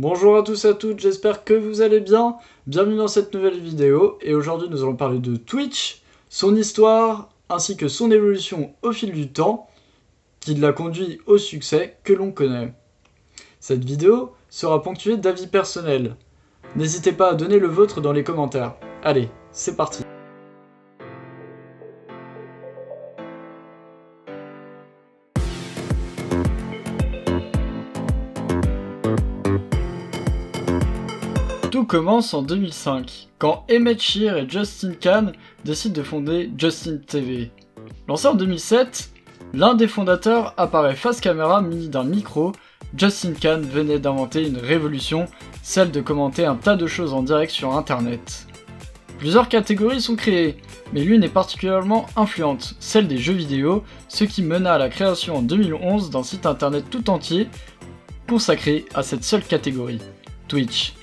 Bonjour à tous et à toutes, j'espère que vous allez bien. Bienvenue dans cette nouvelle vidéo et aujourd'hui nous allons parler de Twitch, son histoire ainsi que son évolution au fil du temps qui l'a conduit au succès que l'on connaît. Cette vidéo sera ponctuée d'avis personnels. N'hésitez pas à donner le vôtre dans les commentaires. Allez, c'est parti. Tout commence en 2005, quand Emmett Shear et Justin Kan décident de fonder Justin TV. Lancé en 2007, l'un des fondateurs apparaît face caméra muni d'un micro. Justin Kan venait d'inventer une révolution, celle de commenter un tas de choses en direct sur internet. Plusieurs catégories sont créées, mais l'une est particulièrement influente, celle des jeux vidéo, ce qui mena à la création en 2011 d'un site internet tout entier consacré à cette seule catégorie, Twitch.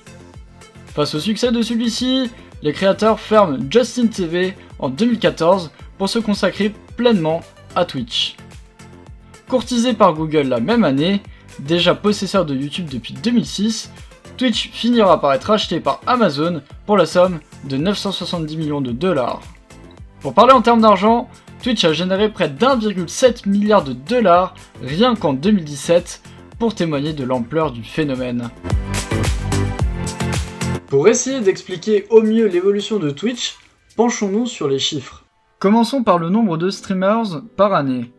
Face au succès de celui-ci, les créateurs ferment Justin TV en 2014 pour se consacrer pleinement à Twitch. Courtisé par Google la même année, déjà possesseur de YouTube depuis 2006, Twitch finira par être acheté par Amazon pour la somme de 970 millions de dollars. Pour parler en termes d'argent, Twitch a généré près d'1,7 milliard de dollars rien qu'en 2017 pour témoigner de l'ampleur du phénomène. Pour essayer d'expliquer au mieux l'évolution de Twitch, penchons-nous sur les chiffres. Commençons par le nombre de streamers par année.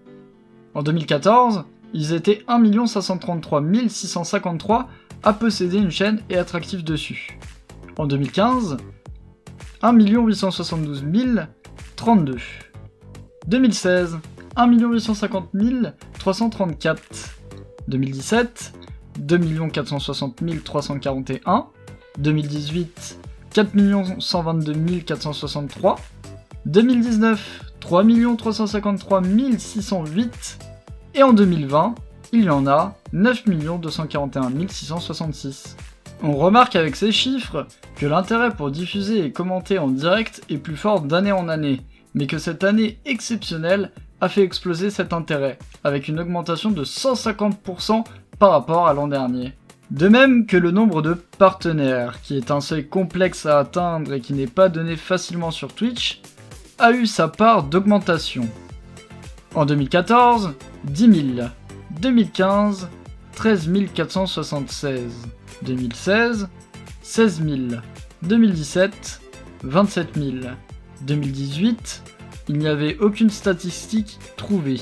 En 2014, ils étaient 1 533 653 à posséder une chaîne et être actifs dessus. En 2015, 1 872 032. 2016, 1 850 334. 2017, 2 460 341. 2018, 4 122 463, 2019, 3 353 608, et en 2020, il y en a 9 241 666. On remarque avec ces chiffres que l'intérêt pour diffuser et commenter en direct est plus fort d'année en année, mais que cette année exceptionnelle a fait exploser cet intérêt, avec une augmentation de 150% par rapport à l'an dernier. De même que le nombre de partenaires, qui est un seuil complexe à atteindre et qui n'est pas donné facilement sur Twitch, a eu sa part d'augmentation. En 2014, 10 000. 2015, 13 476. 2016, 16 000. 2017, 27 000. 2018, il n'y avait aucune statistique trouvée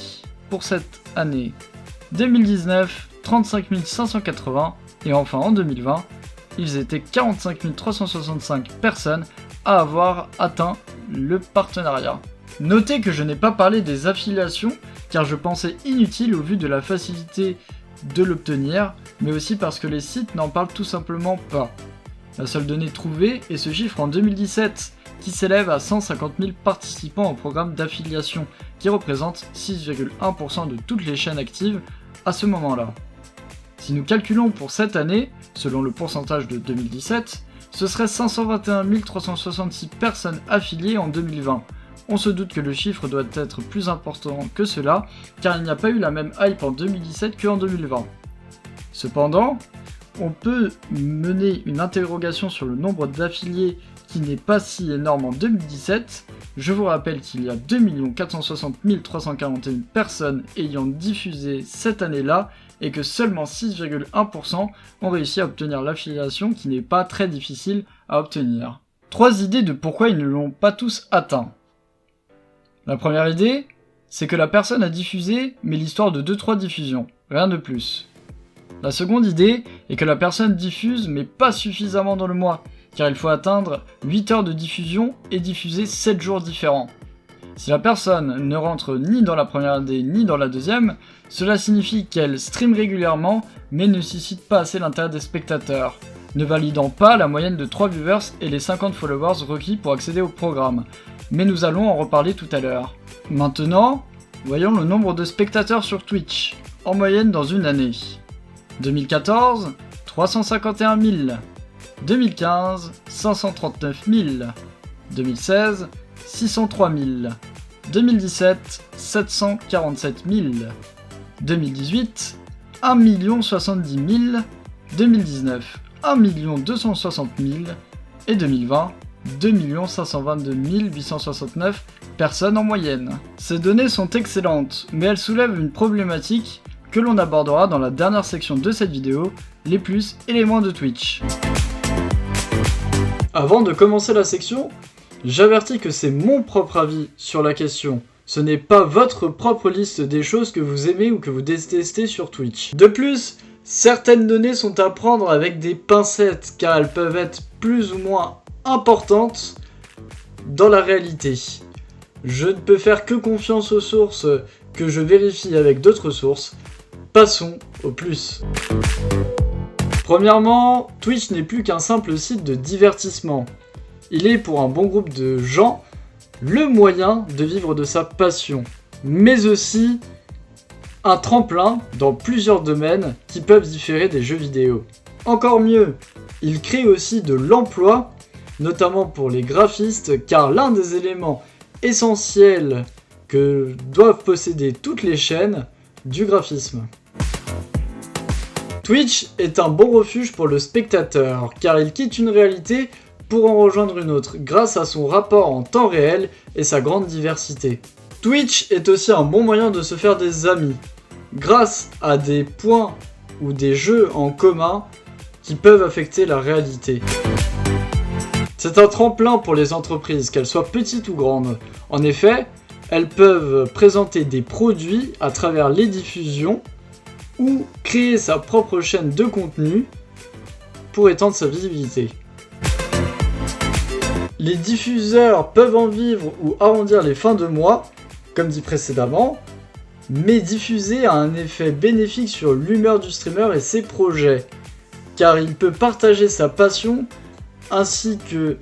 pour cette année. 2019, 35 580. Et enfin en 2020, ils étaient 45 365 personnes à avoir atteint le partenariat. Notez que je n'ai pas parlé des affiliations car je pensais inutile au vu de la facilité de l'obtenir, mais aussi parce que les sites n'en parlent tout simplement pas. La seule donnée trouvée est ce chiffre en 2017 qui s'élève à 150 000 participants au programme d'affiliation qui représente 6,1% de toutes les chaînes actives à ce moment-là. Si nous calculons pour cette année, selon le pourcentage de 2017, ce serait 521 366 personnes affiliées en 2020. On se doute que le chiffre doit être plus important que cela, car il n'y a pas eu la même hype en 2017 qu'en 2020. Cependant, on peut mener une interrogation sur le nombre d'affiliés qui n'est pas si énorme en 2017. Je vous rappelle qu'il y a 2 460 341 personnes ayant diffusé cette année-là, et que seulement 6,1% ont réussi à obtenir l'affiliation qui n'est pas très difficile à obtenir. 3 idées de pourquoi ils ne l'ont pas tous atteint. La première idée, c'est que la personne a diffusé, mais l'histoire de 2-3 diffusions, rien de plus. La seconde idée est que la personne diffuse, mais pas suffisamment dans le mois, car il faut atteindre 8 heures de diffusion et diffuser 7 jours différents. Si la personne ne rentre ni dans la première idée ni dans la deuxième, cela signifie qu'elle stream régulièrement mais ne suscite pas assez l'intérêt des spectateurs, ne validant pas la moyenne de 3 viewers et les 50 followers requis pour accéder au programme. Mais nous allons en reparler tout à l'heure. Maintenant, voyons le nombre de spectateurs sur Twitch, en moyenne dans une année. 2014, 351 000. 2015, 539 000. 2016, 603 000. 2017, 747 000. 2018, 1 070 000. 2019, 1 260 000 et 2020, 2 522 869 personnes en moyenne. Ces données sont excellentes, mais elles soulèvent une problématique que l'on abordera dans la dernière section de cette vidéo, les plus et les moins de Twitch. Avant de commencer la section, j'avertis que c'est mon propre avis sur la question. Ce n'est pas votre propre liste des choses que vous aimez ou que vous détestez sur Twitch. De plus, certaines données sont à prendre avec des pincettes car elles peuvent être plus ou moins importantes dans la réalité. Je ne peux faire que confiance aux sources que je vérifie avec d'autres sources. Passons au plus. Premièrement, Twitch n'est plus qu'un simple site de divertissement. Il est pour un bon groupe de gens le moyen de vivre de sa passion, mais aussi un tremplin dans plusieurs domaines qui peuvent différer des jeux vidéo. Encore mieux, il crée aussi de l'emploi, notamment pour les graphistes, car l'un des éléments essentiels que doivent posséder toutes les chaînes du graphisme. Twitch est un bon refuge pour le spectateur, car il quitte une réalité pour en rejoindre une autre, grâce à son rapport en temps réel et sa grande diversité. Twitch est aussi un bon moyen de se faire des amis, grâce à des points ou des jeux en commun qui peuvent affecter la réalité. C'est un tremplin pour les entreprises, qu'elles soient petites ou grandes. En effet, elles peuvent présenter des produits à travers les diffusions ou créer sa propre chaîne de contenu pour étendre sa visibilité. Les diffuseurs peuvent en vivre ou arrondir les fins de mois, comme dit précédemment, mais diffuser a un effet bénéfique sur l'humeur du streamer et ses projets, car il peut partager sa passion ainsi que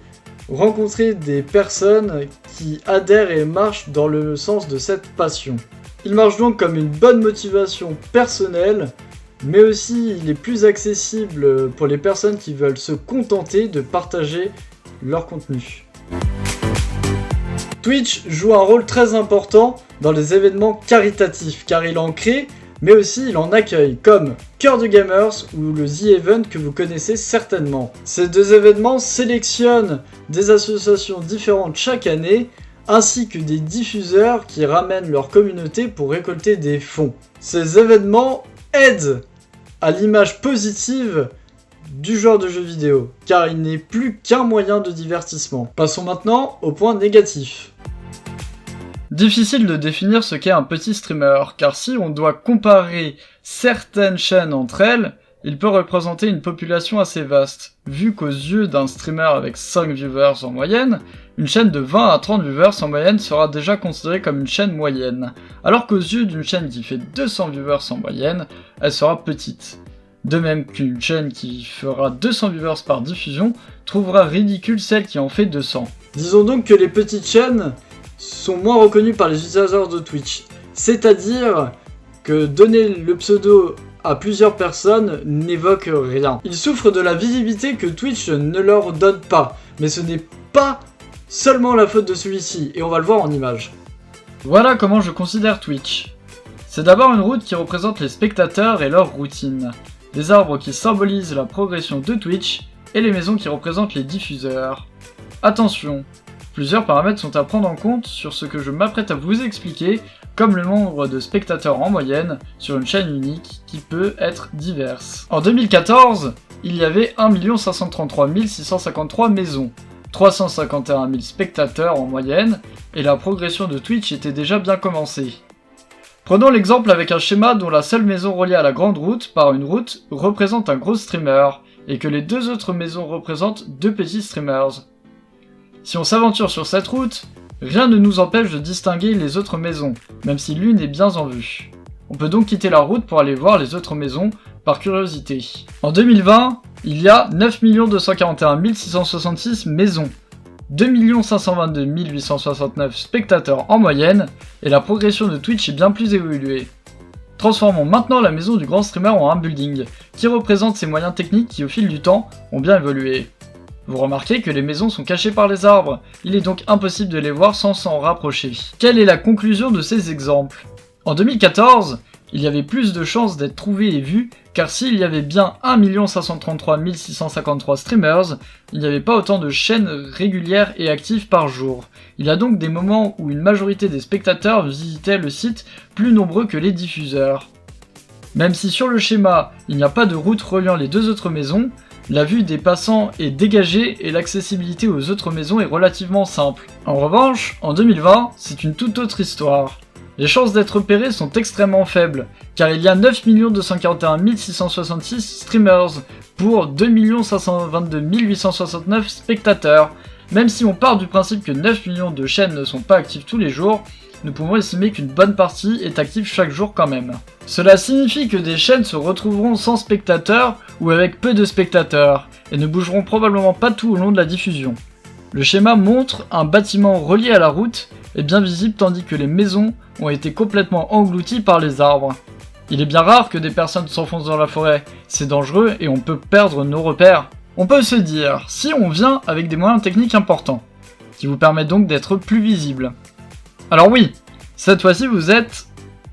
rencontrer des personnes qui adhèrent et marchent dans le sens de cette passion. Il marche donc comme une bonne motivation personnelle, mais aussi il est plus accessible pour les personnes qui veulent se contenter de partager leur contenu. Twitch joue un rôle très important dans les événements caritatifs, car il en crée, mais aussi il en accueille, comme Cœur de Gamers ou le The Event que vous connaissez certainement. Ces deux événements sélectionnent des associations différentes chaque année, ainsi que des diffuseurs qui ramènent leur communauté pour récolter des fonds. Ces événements aident à l'image positive du genre de jeu vidéo, car il n'est plus qu'un moyen de divertissement. Passons maintenant au point négatif. Difficile de définir ce qu'est un petit streamer, car si on doit comparer certaines chaînes entre elles, il peut représenter une population assez vaste, vu qu'aux yeux d'un streamer avec 5 viewers en moyenne, une chaîne de 20 à 30 viewers en moyenne sera déjà considérée comme une chaîne moyenne, alors qu'aux yeux d'une chaîne qui fait 200 viewers en moyenne, elle sera petite. De même qu'une chaîne qui fera 200 viewers par diffusion trouvera ridicule celle qui en fait 200. Disons donc que les petites chaînes sont moins reconnues par les utilisateurs de Twitch, c'est-à-dire que donner le pseudo à plusieurs personnes n'évoque rien. Ils souffrent de la visibilité que Twitch ne leur donne pas, mais ce n'est pas seulement la faute de celui-ci, et on va le voir en image. Voilà comment je considère Twitch. C'est d'abord une route qui représente les spectateurs et leur routine, les arbres qui symbolisent la progression de Twitch, et les maisons qui représentent les diffuseurs. Attention, plusieurs paramètres sont à prendre en compte sur ce que je m'apprête à vous expliquer, comme le nombre de spectateurs en moyenne sur une chaîne unique qui peut être diverse. En 2014, il y avait 1 533 653 maisons, 351 000 spectateurs en moyenne, et la progression de Twitch était déjà bien commencée. Prenons l'exemple avec un schéma dont la seule maison reliée à la grande route par une route représente un gros streamer, et que les deux autres maisons représentent deux petits streamers. Si on s'aventure sur cette route, rien ne nous empêche de distinguer les autres maisons, même si l'une est bien en vue. On peut donc quitter la route pour aller voir les autres maisons, par curiosité. En 2020, il y a 9 241 666 maisons, 2 522 869 spectateurs en moyenne, et la progression de Twitch est bien plus évoluée. Transformons maintenant la maison du grand streamer en un building, qui représente ses moyens techniques qui au fil du temps ont bien évolué. Vous remarquez que les maisons sont cachées par les arbres, il est donc impossible de les voir sans s'en rapprocher. Quelle est la conclusion de ces exemples ? En 2014, il y avait plus de chances d'être trouvé et vu, car s'il y avait bien 1 533 653 streamers, il n'y avait pas autant de chaînes régulières et actives par jour. Il y a donc des moments où une majorité des spectateurs visitaient le site plus nombreux que les diffuseurs. Même si sur le schéma, il n'y a pas de route reliant les deux autres maisons, la vue des passants est dégagée et l'accessibilité aux autres maisons est relativement simple. En revanche, en 2020, c'est une toute autre histoire. Les chances d'être repérés sont extrêmement faibles, car il y a 9 241 666 streamers pour 2 522 869 spectateurs. Même si on part du principe que 9 millions de chaînes ne sont pas actives tous les jours, nous pouvons estimer qu'une bonne partie est active chaque jour quand même. Cela signifie que des chaînes se retrouveront sans spectateurs ou avec peu de spectateurs, et ne bougeront probablement pas tout au long de la diffusion. Le schéma montre un bâtiment relié à la route et bien visible tandis que les maisons ont été complètement englouties par les arbres. Il est bien rare que des personnes s'enfoncent dans la forêt, c'est dangereux et on peut perdre nos repères. On peut se dire, si on vient avec des moyens techniques importants, qui vous permettent donc d'être plus visible. Alors oui, cette fois-ci vous êtes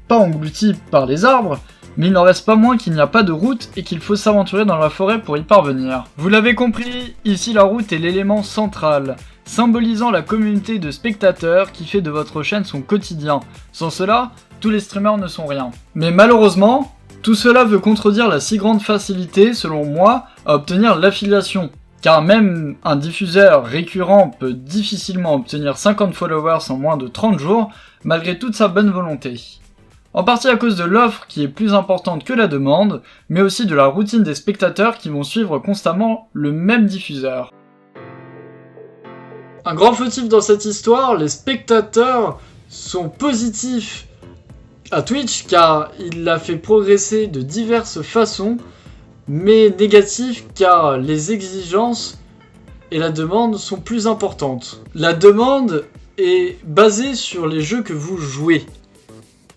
pas englouti par les arbres, mais il n'en reste pas moins qu'il n'y a pas de route et qu'il faut s'aventurer dans la forêt pour y parvenir. Vous l'avez compris, ici la route est l'élément central, symbolisant la communauté de spectateurs qui fait de votre chaîne son quotidien. Sans cela, tous les streamers ne sont rien. Mais malheureusement, tout cela veut contredire la si grande facilité, selon moi, à obtenir l'affiliation. Car même un diffuseur récurrent peut difficilement obtenir 50 followers en moins de 30 jours, malgré toute sa bonne volonté. En partie à cause de l'offre qui est plus importante que la demande, mais aussi de la routine des spectateurs qui vont suivre constamment le même diffuseur. Un grand fautif dans cette histoire, les spectateurs sont positifs à Twitch car il l'a fait progresser de diverses façons, mais négatifs car les exigences et la demande sont plus importantes. La demande est basée sur les jeux que vous jouez.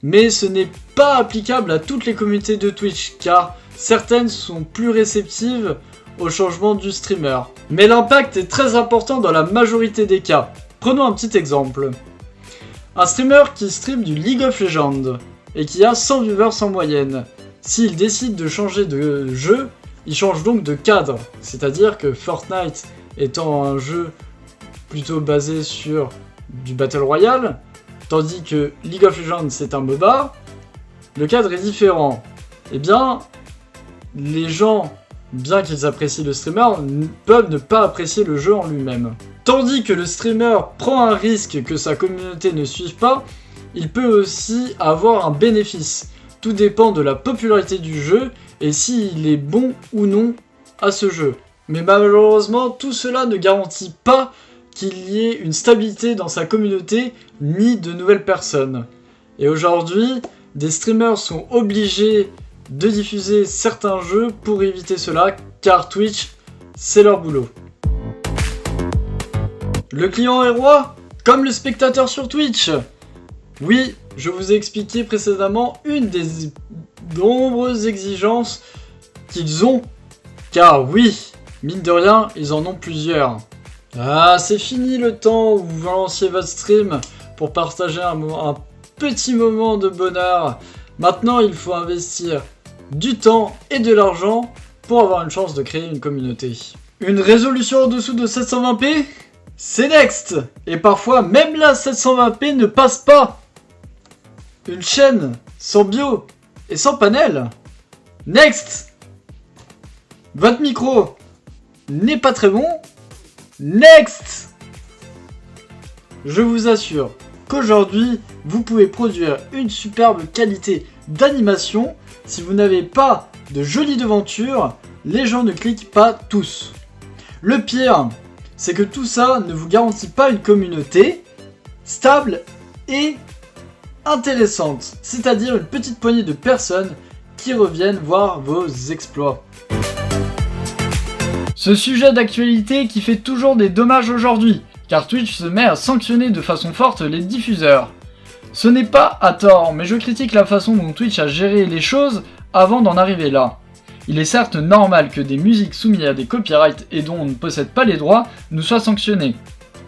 Mais ce n'est pas applicable à toutes les communautés de Twitch, car certaines sont plus réceptives au changement du streamer. Mais l'impact est très important dans la majorité des cas. Prenons un petit exemple. Un streamer qui stream du League of Legends, et qui a 100 viewers en moyenne. S'il décide de changer de jeu, il change donc de cadre. C'est-à-dire que Fortnite étant un jeu plutôt basé sur du Battle Royale, tandis que League of Legends c'est un MOBA, le cadre est différent. Eh bien, les gens, bien qu'ils apprécient le streamer, peuvent ne pas apprécier le jeu en lui-même. Tandis que le streamer prend un risque que sa communauté ne suive pas, il peut aussi avoir un bénéfice. Tout dépend de la popularité du jeu et s'il est bon ou non à ce jeu. Mais malheureusement, tout cela ne garantit pas qu'il y ait une stabilité dans sa communauté, ni de nouvelles personnes. Et aujourd'hui, des streamers sont obligés de diffuser certains jeux pour éviter cela, car Twitch, c'est leur boulot. Le client est roi, comme le spectateur sur Twitch. Oui, je vous ai expliqué précédemment une des nombreuses exigences qu'ils ont, car oui, mine de rien, ils en ont plusieurs. Ah, c'est fini le temps où vous lanciez votre stream pour partager un petit moment de bonheur. Maintenant, il faut investir du temps et de l'argent pour avoir une chance de créer une communauté. Une résolution en dessous de 720p, c'est next. Et parfois, même la 720p ne passe pas. Une chaîne sans bio et sans panel, next. Votre micro n'est pas très bon, next. Je vous assure qu'aujourd'hui, vous pouvez produire une superbe qualité d'animation. Si vous n'avez pas de jolie devanture, les gens ne cliquent pas tous. Le pire, c'est que tout ça ne vous garantit pas une communauté stable et intéressante, c'est-à-dire une petite poignée de personnes qui reviennent voir vos exploits. Ce sujet d'actualité qui fait toujours des dommages aujourd'hui, car Twitch se met à sanctionner de façon forte les diffuseurs. Ce n'est pas à tort, mais je critique la façon dont Twitch a géré les choses avant d'en arriver là. Il est certes normal que des musiques soumises à des copyrights et dont on ne possède pas les droits nous soient sanctionnées.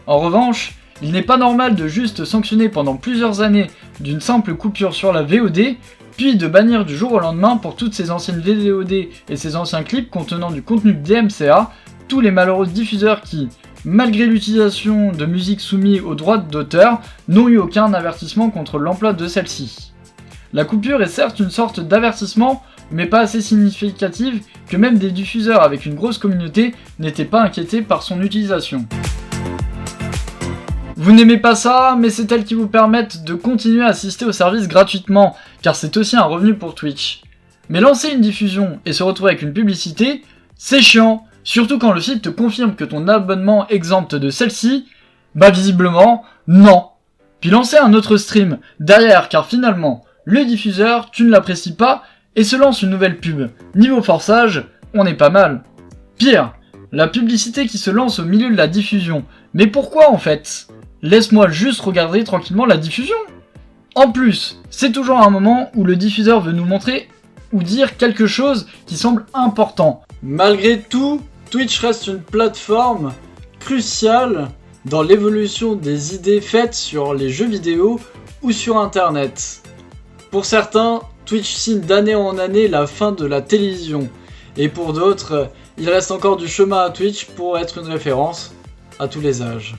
En revanche, il n'est pas normal de juste sanctionner pendant plusieurs années d'une simple coupure sur la VOD puis de bannir du jour au lendemain pour toutes ces anciennes VOD et ces anciens clips contenant du contenu DMCA, tous les malheureux diffuseurs qui, malgré l'utilisation de musique soumise aux droits d'auteur, n'ont eu aucun avertissement contre l'emploi de celle-ci. La coupure est certes une sorte d'avertissement, mais pas assez significative que même des diffuseurs avec une grosse communauté n'étaient pas inquiétés par son utilisation. Vous n'aimez pas ça, mais c'est elles qui vous permettent de continuer à assister au service gratuitement, car c'est aussi un revenu pour Twitch. Mais lancer une diffusion et se retrouver avec une publicité, c'est chiant, surtout quand le site te confirme que ton abonnement exempte de celle-ci, bah visiblement, non. Puis lancer un autre stream derrière, car finalement, le diffuseur, tu ne l'apprécies pas, et se lance une nouvelle pub. Niveau forçage, on est pas mal. Pire, la publicité qui se lance au milieu de la diffusion. Mais pourquoi en fait ? Laisse-moi juste regarder tranquillement la diffusion. En plus, c'est toujours un moment où le diffuseur veut nous montrer ou dire quelque chose qui semble important. Malgré tout, Twitch reste une plateforme cruciale dans l'évolution des idées faites sur les jeux vidéo ou sur internet. Pour certains, Twitch signe d'année en année la fin de la télévision, et pour d'autres, il reste encore du chemin à Twitch pour être une référence à tous les âges.